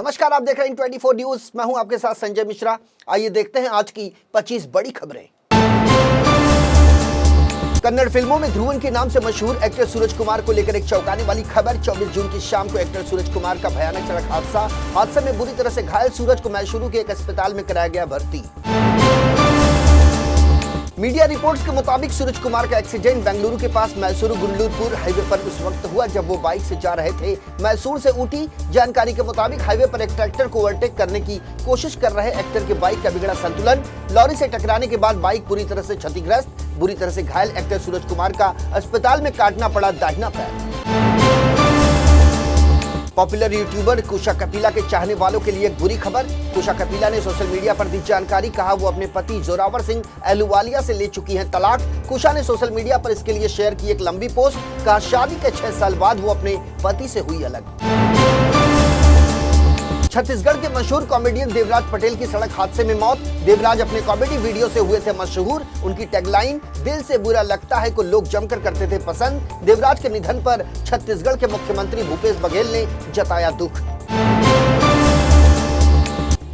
नमस्कार, आप देख रहे हैं 24 न्यूज। मैं हूं आपके साथ संजय मिश्रा। आइए देखते हैं आज की 25 बड़ी खबरें। कन्नड़ फिल्मों में ध्रुवन के नाम से मशहूर एक्टर सूरज कुमार को लेकर एक चौंकाने वाली खबर। 24 जून की शाम को एक्टर सूरज कुमार का भयानक सड़क हादसे में बुरी तरह से घायल सूरज को मैसूरू के एक अस्पताल में कराया गया भर्ती। मीडिया रिपोर्ट्स के मुताबिक सूरज कुमार का एक्सीडेंट बेंगलुरु के पास मैसूरू गुंडलूरपुर हाईवे पर उस वक्त हुआ जब वो बाइक से जा रहे थे। मैसूर से ऊटी। जानकारी के मुताबिक हाईवे पर एक ट्रैक्टर को ओवरटेक करने की कोशिश कर रहे एक्टर के बाइक का बिगड़ा संतुलन, लॉरी से टकराने के बाद बाइक पूरी तरह से क्षतिग्रस्त। बुरी तरह से घायल एक्टर सूरज कुमार का अस्पताल में काटना पड़ा दाहिना पैर। पॉपुलर यूट्यूबर कुशा कपिला के चाहने वालों के लिए एक बुरी खबर। कुशा कपिला ने सोशल मीडिया पर दी जानकारी। कहा वो अपने पति जोरावर सिंह अहलूवालिया से ले चुकी हैं तलाक। कुशा ने सोशल मीडिया पर इसके लिए शेयर की एक लंबी पोस्ट। कहा शादी के 6 साल बाद वो अपने पति से हुई अलग। छत्तीसगढ़ के मशहूर कॉमेडियन देवराज पटेल की सड़क हादसे में मौत। देवराज अपने कॉमेडी वीडियो से हुए थे मशहूर। उनकी टैगलाइन दिल से बुरा लगता है को लोग जमकर करते थे पसंद। देवराज के निधन पर छत्तीसगढ़ के मुख्यमंत्री भूपेश बघेल ने जताया दुख।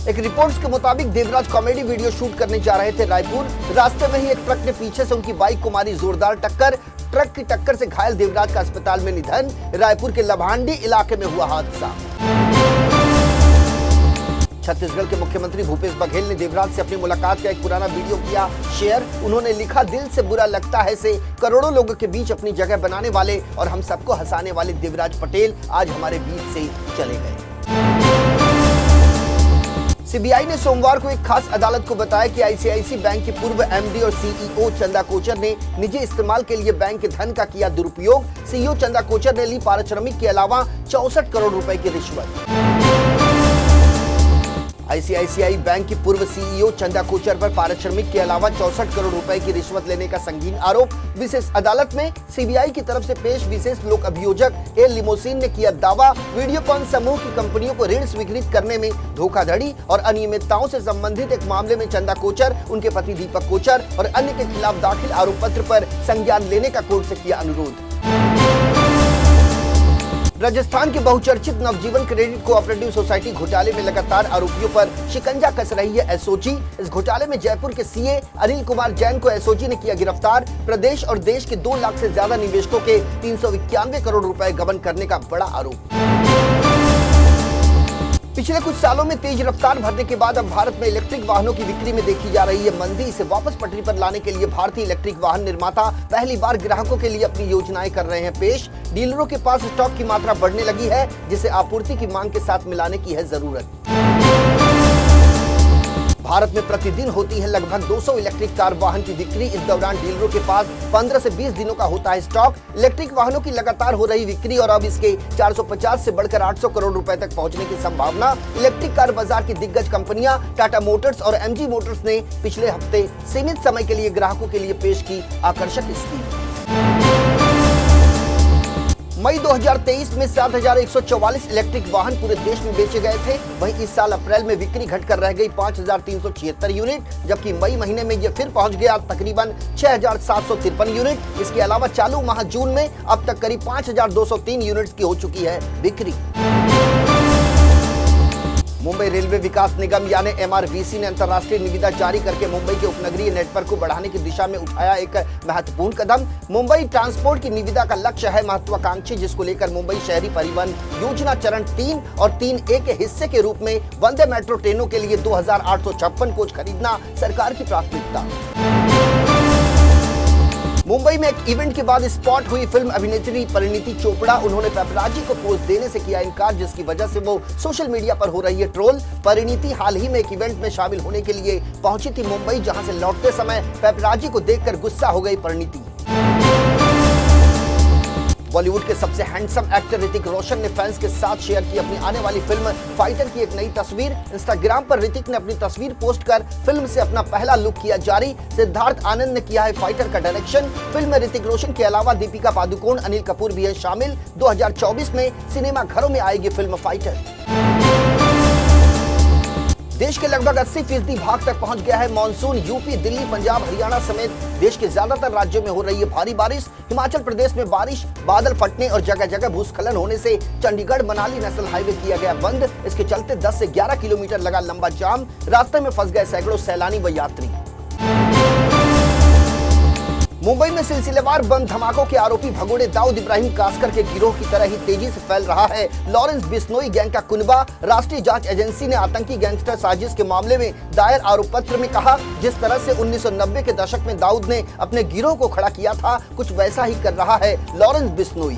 एक रिपोर्ट्स के मुताबिक देवराज कॉमेडी वीडियो शूट करने जा रहे थे रायपुर। रास्ते में ही एक ट्रक ने पीछे से उनकी बाइक को मारी जोरदार टक्कर। ट्रक की टक्कर से घायल देवराज का अस्पताल में निधन। रायपुर के लभांडी इलाके में हुआ हादसा। छत्तीसगढ़ के मुख्यमंत्री भूपेश बघेल ने देवराज से अपनी मुलाकात का एक पुराना वीडियो किया शेयर। उन्होंने लिखा, दिल से बुरा लगता है से करोड़ों लोगों के बीच अपनी जगह बनाने वाले और हम सबको हंसाने वाले देवराज पटेल आज हमारे बीच से चले गए। सीबीआई ने सोमवार को एक खास अदालत को बताया कि आईसीआईसी बैंक के पूर्व एमडी और सीईओ चंदा कोचर ने निजी इस्तेमाल के लिए बैंक के धन का किया दुरुपयोग। सीईओ चंदा कोचर ने ली पारिश्रमिक के अलावा 64 करोड़ रुपए की रिश्वत। आईसीआईसीआई बैंक की पूर्व सीईओ चंदा कोचर पर पारिश्रमिक के अलावा 64 करोड़ रुपए की रिश्वत लेने का संगीन आरोप। विशेष अदालत में सीबीआई की तरफ से पेश विशेष लोक अभियोजक ए लिमोसिन ने किया दावा। वीडियोकॉन समूह की कंपनियों को ऋण स्वीकृत करने में धोखाधड़ी और अनियमितताओं से संबंधित एक मामले में चंदा कोचर, उनके पति दीपक कोचर और अन्य के खिलाफ दाखिल आरोप पत्र पर संज्ञान लेने का कोर्ट से किया अनुरोध। राजस्थान के बहुचर्चित नवजीवन क्रेडिट कोऑपरेटिव सोसाइटी घोटाले में लगातार आरोपियों पर शिकंजा कस रही है एसओजी। इस घोटाले में जयपुर के सीए अनिल कुमार जैन को एसओजी ने किया गिरफ्तार। प्रदेश और देश के 2 लाख से ज्यादा निवेशकों के 391 करोड़ रुपए गबन करने का बड़ा आरोप। पिछले कुछ सालों में तेज रफ्तार भरने के बाद अब भारत में इलेक्ट्रिक वाहनों की बिक्री में देखी जा रही है मंदी। इसे वापस पटरी पर लाने के लिए भारतीय इलेक्ट्रिक वाहन निर्माता पहली बार ग्राहकों के लिए अपनी योजनाएं कर रहे हैं पेश। डीलरों के पास स्टॉक की मात्रा बढ़ने लगी है, जिसे आपूर्ति की मांग के साथ मिलाने की है जरूरत। भारत में प्रतिदिन होती है लगभग 200 इलेक्ट्रिक कार वाहन की बिक्री। इस दौरान डीलरों के पास 15 से 20 दिनों का होता है स्टॉक। इलेक्ट्रिक वाहनों की लगातार हो रही बिक्री और अब इसके 450 से बढ़कर 800 करोड़ रुपए तक पहुंचने की संभावना। इलेक्ट्रिक कार बाजार की दिग्गज कंपनियां टाटा मोटर्स और एमजी मोटर्स ने पिछले हफ्ते सीमित समय के लिए ग्राहकों के लिए पेश की आकर्षक स्कीम। मई 2023 में 7,144 इलेक्ट्रिक वाहन पूरे देश में बेचे गए थे। वहीं इस साल अप्रैल में बिक्री घटकर रह गई 5,376 यूनिट, जबकि मई महीने में यह फिर पहुंच गया तकरीबन 6,753 यूनिट। इसके अलावा चालू माह जून में अब तक करीब 5,203 यूनिट्स की हो चुकी है बिक्री। मुंबई रेलवे विकास निगम यानी एमआरवीसी ने अंतर्राष्ट्रीय निविदा जारी करके मुंबई के उपनगरीय नेटवर्क को बढ़ाने की दिशा में उठाया एक महत्वपूर्ण कदम। मुंबई ट्रांसपोर्ट की निविदा का लक्ष्य है महत्वाकांक्षी, जिसको लेकर मुंबई शहरी परिवहन योजना चरण 3 और 3A के हिस्से के रूप में वंदे मेट्रो ट्रेनों के लिए 2,856 कोच खरीदना सरकार की प्राथमिकता। मुंबई में एक इवेंट के बाद स्पॉट हुई फिल्म अभिनेत्री परिणीति चोपड़ा। उन्होंने पेपराजी को पोज देने से किया इनकार, जिसकी वजह से वो सोशल मीडिया पर हो रही है ट्रोल। परिणीति हाल ही में एक इवेंट में शामिल होने के लिए पहुंची थी मुंबई, जहां से लौटते समय पेपराजी को देखकर गुस्सा हो गई परिणीति। बॉलीवुड के सबसे हैंडसम एक्टर ऋतिक रोशन ने फैंस के साथ शेयर की अपनी आने वाली फिल्म फाइटर की एक नई तस्वीर। इंस्टाग्राम पर ऋतिक ने अपनी तस्वीर पोस्ट कर फिल्म से अपना पहला लुक किया जारी। सिद्धार्थ आनंद ने किया है फाइटर का डायरेक्शन। फिल्म में ऋतिक रोशन के अलावा दीपिका पादुकोण, अनिल कपूर भी है शामिल। 2024 में सिनेमा घरों में आएगी फिल्म फाइटर। देश के लगभग 80% भाग तक पहुंच गया है मानसून। यूपी, दिल्ली, पंजाब, हरियाणा समेत देश के ज्यादातर राज्यों में हो रही है भारी बारिश। हिमाचल प्रदेश में बारिश, बादल फटने और जगह जगह भूस्खलन होने से चंडीगढ़ मनाली नेशनल हाईवे किया गया बंद। इसके चलते 10 से 11 किलोमीटर लगा लंबा जाम। रास्ते में फंस गए सैकड़ों सैलानी व यात्री। मुंबई में सिलसिलेवार बम धमाकों के आरोपी भगोड़े दाऊद इब्राहिम कास्कर के गिरोह की तरह ही तेजी से फैल रहा है लॉरेंस बिश्नोई गैंग का कुनबा। राष्ट्रीय जांच एजेंसी ने आतंकी गैंगस्टर साजिश के मामले में दायर आरोप पत्र में कहा, जिस तरह से 1990 के दशक में दाऊद ने अपने गिरोह को खड़ा किया था, कुछ वैसा ही कर रहा है लॉरेंस बिश्नोई।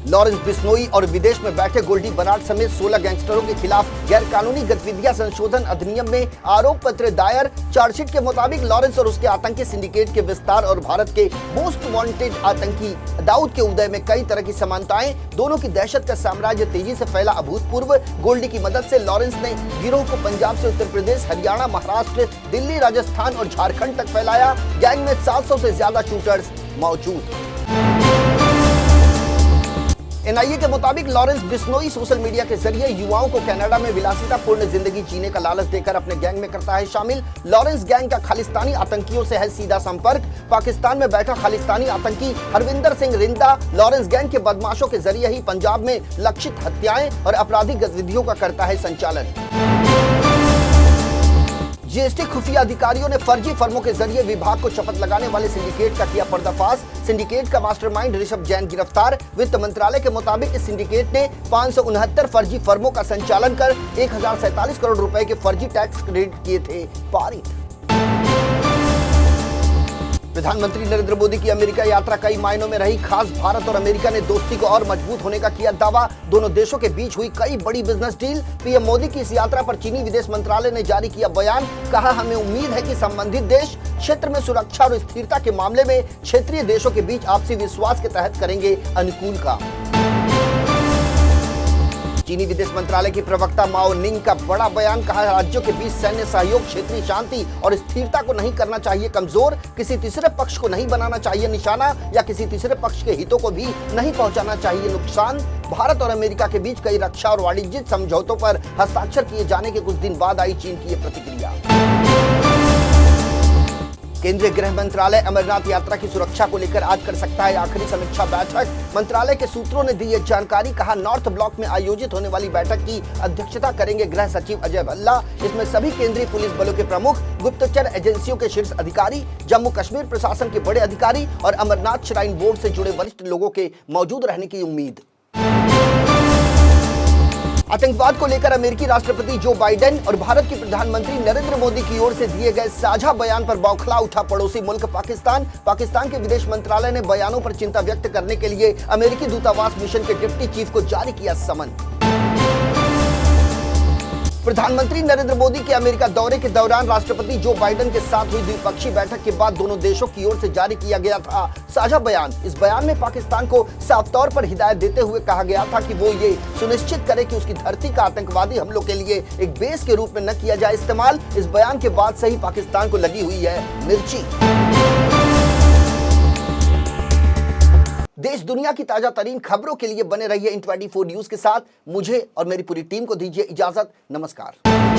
लॉरेंस बिश्नोई और विदेश में बैठे गोल्डी बराड समेत 16 गैंगस्टरों के खिलाफ गैरकानूनी गतिविधियां संशोधन अधिनियम में आरोप पत्र दायर। चार्जशीट के मुताबिक लॉरेंस और उसके आतंकी सिंडिकेट के विस्तार और भारत के मोस्ट वांटेड आतंकी दाऊद के उदय में कई तरह की समानताएं। दोनों की दहशत का साम्राज्य तेजी से फैला अभूतपूर्व। गोल्डी की मदद से लॉरेंस ने गिरोह को पंजाब से उत्तर प्रदेश, हरियाणा, महाराष्ट्र, दिल्ली, राजस्थान और झारखंड तक फैलाया। गैंग में 700 से ज्यादा शूटर्स मौजूद। एनआईए के मुताबिक लॉरेंस बिश्नोई सोशल मीडिया के जरिए युवाओं को कनाडा में विलासितापूर्ण जिंदगी जीने का लालच देकर अपने गैंग में करता है शामिल। लॉरेंस गैंग का खालिस्तानी आतंकियों से है सीधा संपर्क। पाकिस्तान में बैठा खालिस्तानी आतंकी हरविंदर सिंह रिंदा लॉरेंस गैंग के बदमाशों के जरिए ही पंजाब में लक्षित हत्याएं और आपराधिक गतिविधियों का करता है संचालन। जीएसटी खुफिया अधिकारियों ने फर्जी फर्मों के जरिए विभाग को शपथ लगाने वाले सिंडिकेट का किया पर्दाफाश। सिंडिकेट का मास्टरमाइंड ऋषभ जैन गिरफ्तार। वित्त मंत्रालय के मुताबिक इस सिंडिकेट ने 569 फर्जी फर्मों का संचालन कर 1047 करोड़ रुपए के फर्जी टैक्स क्रेडिट किए थे पारित। प्रधानमंत्री नरेंद्र मोदी की अमेरिका यात्रा कई मायनों में रही खास। भारत और अमेरिका ने दोस्ती को और मजबूत होने का किया दावा। दोनों देशों के बीच हुई कई बड़ी बिजनेस डील। पीएम मोदी की इस यात्रा पर चीनी विदेश मंत्रालय ने जारी किया बयान। कहा, हमें उम्मीद है कि संबंधित देश क्षेत्र में सुरक्षा और स्थिरता के मामले में क्षेत्रीय देशों के बीच आपसी विश्वास के तहत करेंगे अनुकूल काम। चीनी विदेश मंत्रालय की प्रवक्ता माओ निंग का बड़ा बयान। कहा, राज्यों के बीच सैन्य सहयोग क्षेत्रीय शांति और स्थिरता को नहीं करना चाहिए कमजोर। किसी तीसरे पक्ष को नहीं बनाना चाहिए निशाना या किसी तीसरे पक्ष के हितों को भी नहीं पहुंचाना चाहिए नुकसान। भारत और अमेरिका के बीच कई रक्षा और वाणिज्यिक समझौतों पर हस्ताक्षर किए जाने के कुछ दिन बाद आई चीन की ये प्रतिक्रिया। केंद्रीय गृह मंत्रालय अमरनाथ यात्रा की सुरक्षा को लेकर आज कर सकता है आखिरी समीक्षा बैठक। मंत्रालय के सूत्रों ने दी ये जानकारी। कहा, नॉर्थ ब्लॉक में आयोजित होने वाली बैठक की अध्यक्षता करेंगे गृह सचिव अजय भल्ला। इसमें सभी केंद्रीय पुलिस बलों के प्रमुख, गुप्तचर एजेंसियों के शीर्ष अधिकारी, जम्मू कश्मीर प्रशासन के बड़े अधिकारी और अमरनाथ श्राइन बोर्ड से जुड़े वरिष्ठ लोगों के मौजूद रहने की उम्मीद। आतंकवाद को लेकर अमेरिकी राष्ट्रपति जो बाइडेन और भारत के प्रधानमंत्री नरेंद्र मोदी की ओर से दिए गए साझा बयान पर बौखला उठा पड़ोसी मुल्क पाकिस्तान। पाकिस्तान के विदेश मंत्रालय ने बयानों पर चिंता व्यक्त करने के लिए अमेरिकी दूतावास मिशन के डिप्टी चीफ को जारी किया समन। प्रधानमंत्री नरेंद्र मोदी के अमेरिका दौरे के दौरान राष्ट्रपति जो बाइडेन के साथ हुई द्विपक्षीय बैठक के बाद दोनों देशों की ओर से जारी किया गया था साझा बयान। इस बयान में पाकिस्तान को साफ तौर पर हिदायत देते हुए कहा गया था कि वो ये सुनिश्चित करे कि उसकी धरती का आतंकवादी हमलों के लिए एक बेस के रूप में न किया जाए इस्तेमाल। इस बयान के बाद से ही पाकिस्तान को लगी हुई है मिर्ची। देश दुनिया की ताजा तरीन खबरों के लिए बने रहिए इन 24 न्यूज के साथ। मुझे और मेरी पूरी टीम को दीजिए इजाजत। नमस्कार।